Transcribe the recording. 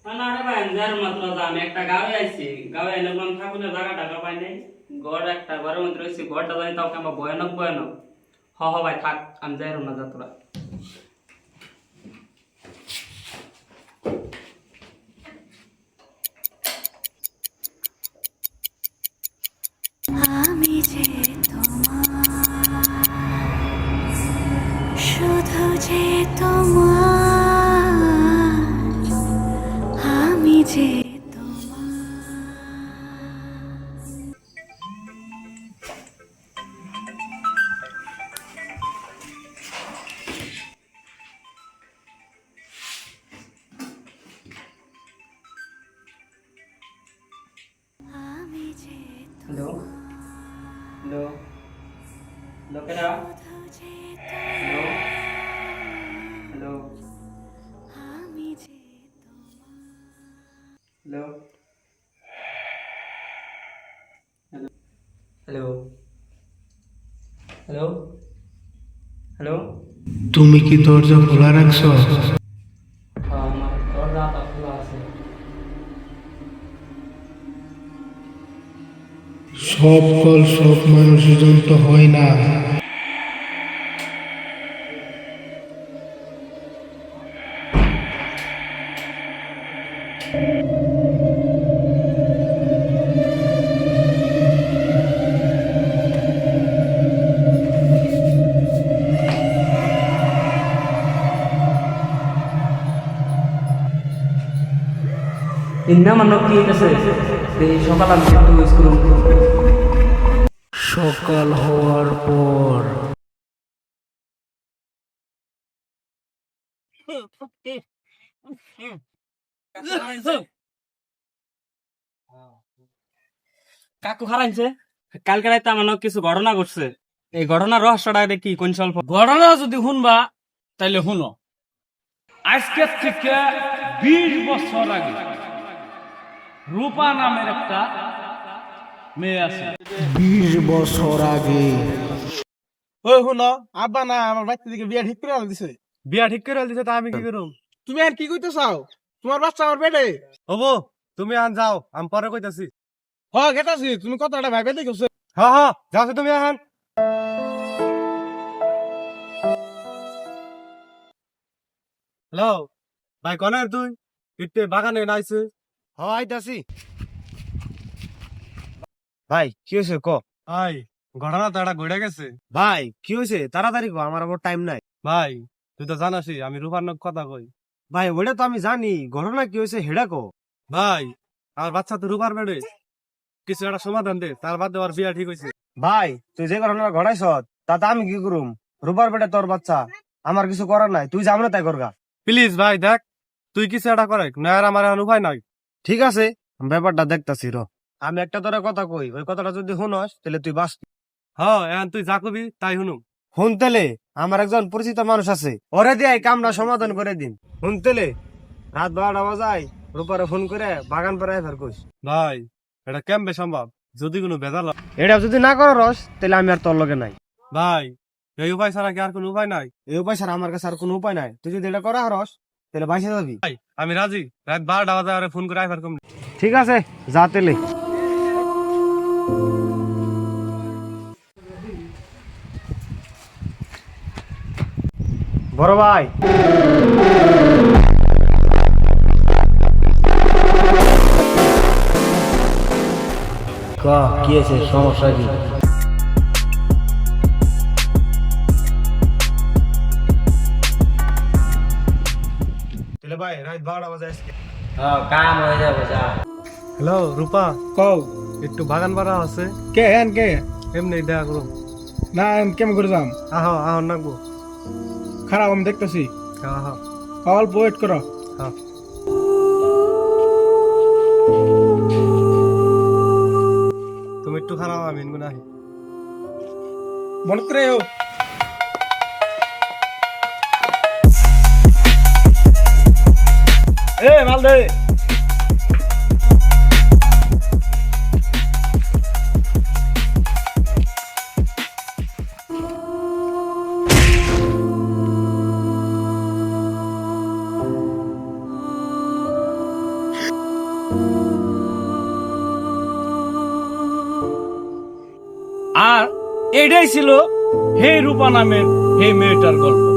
না রে ভাই আমি যার মাত্র আমি একটা গাঁয়ে আইছি গাঁয়ে এনে বললাম ঠাকুরের জায়গা টাকা পাই নাই গড় একটা ঘরের মধ্যে রয়েছে ঘরটা জানি তাও কেমন ভয়ানক ভয়ানক ভাই থাক আমি যাই না যা তোরা আমি যে তোমার শুধু যে তোমার আমি যে আমি যে হ্যালো হ্যালো লোকেরা হ্যালো হ্যালো আমি যে হ্যালো হ্যালো হ্যালো হ্যালো তুমি কি দরজা খোলা রাখছো? আমার দরজাটা খোলা আছে সব কল সব মানুষের জন্য তো হয় না। ইন্না কি হইতেছে এই সকাল আমি একটু স্কুল সকাল হওয়ার পর কাকু হারাইছে কালকে রাতে আমার কিছু ঘটনা ঘটছে এই ঘটনার রহস্যটা কি কোন স্বল্প ঘটনা যদি শুনবা তাইলে শুনো। আজকের থেকে 20 বছর আগে রূপা নামের একটা মেয়ে আছে। 20 বছর আগে ওই শুনো আব্বা না আমার বাচ্চা দিকে বিয়া ঠিক করে দিছে। বিয়া ঠিক করে দিছে, তা আমি কি করুম? তুমি আর কি কইতে চাও? তোমার বাচ্চা আমার পেটে। হবো, তুমি আন যাও, আমি পরে কইতাছি। হ গেতাছি, তুমি কথাটা ভাইবে দেখছো। হ্যাঁ হ্যাঁ যাও তুমি আহান। হ্যালো ভাই, কনের তুই ইটে বাগানে নাইছে? হ্যাঁ আইতাছি। ভাই কি হয়েছে ক? ভাই ঘটনা তো একটা ঘুরে গেছে। ভাই কি হয়েছে তাড়াতাড়ি কো, আমার আবার টাইম নাই। ভাই তুই তো জানাসি আমি রূপার নক কথা কই। ভাই ওটা তো আমি জানি, ঘটনা কি হয়েছে হেডা কো। ভাই আমার বাচ্চা তো রূপার বেড়ে, কিছু একটা সমাধান দে, তার বাদে ওর বিয়া ঠিক হয়েছে। ভাই তুই যে ঘটনা ঘটাইছ তাতে আমি কি করুম? রূপার পেটে তোর বাচ্চা, আমার কিছু করার নাই, তুই যাবো না তাই করগা। প্লিজ ভাই দেখ, তুই কিছু একটা করে না, আর আমার এখন উপায় নাই। ঠিক আছে ব্যাপারটা দেখতাছি র। আমি একটা তোরে কথা কই, ওই কথাটা যদি শুনস তাহলে তুই বাস। হ্যাঁ এখন তুই যা কবি তাই শুনুম। শুনতেলে আমার একজন পরিচিত মানুষ আছে, ওরে দিয়ে এই কামটা সমাধান করে দিন। শুনতেলে রাত 12টা বাজায় রূপারে ফোন করে বাগান পরে ফের কইস। ভাই এটা কেমবে সম্ভব যদি কোনো ভেজাল হয়? এটা যদি না করো রস তাহলে আমি আর তোর লগে নাই। ভাই এই উপায় ছাড়া কি আর কোনো উপায় নাই? এই উপায় ছাড়া আমার কাছে আর কোনো উপায় নাই, তুই যদি এটা করা রস তাহলে বাইসে যাবি। ভাই আমি রাজি, রাত 12টা বাজে আরে ফোন করে আইবার কম। ঠিক আছে যা তেলে। বড় ভাই কি আছে সমস্যা কি? তাহলে ভাই রাত 12টা বাজে আজকে। কাম হয়ে যাবে যা হ্যালো রূপা, কও একটু বাগান বাড়া আছে, কে এন কে? এমনি দেখা করুম। না কেমন করে যাম? আহ আহ নাকবো। খারাপ আমি দেখতেছি, হ্যাঁ হ্যাঁ অল্প ওয়েট করো। হ্যাঁ তুমি একটু খারাপ, আমি মনে হয় মনে করে এ মাল দে। আর এটাই ছিল হে রূপা নামের হে মেয়েটার গল্প।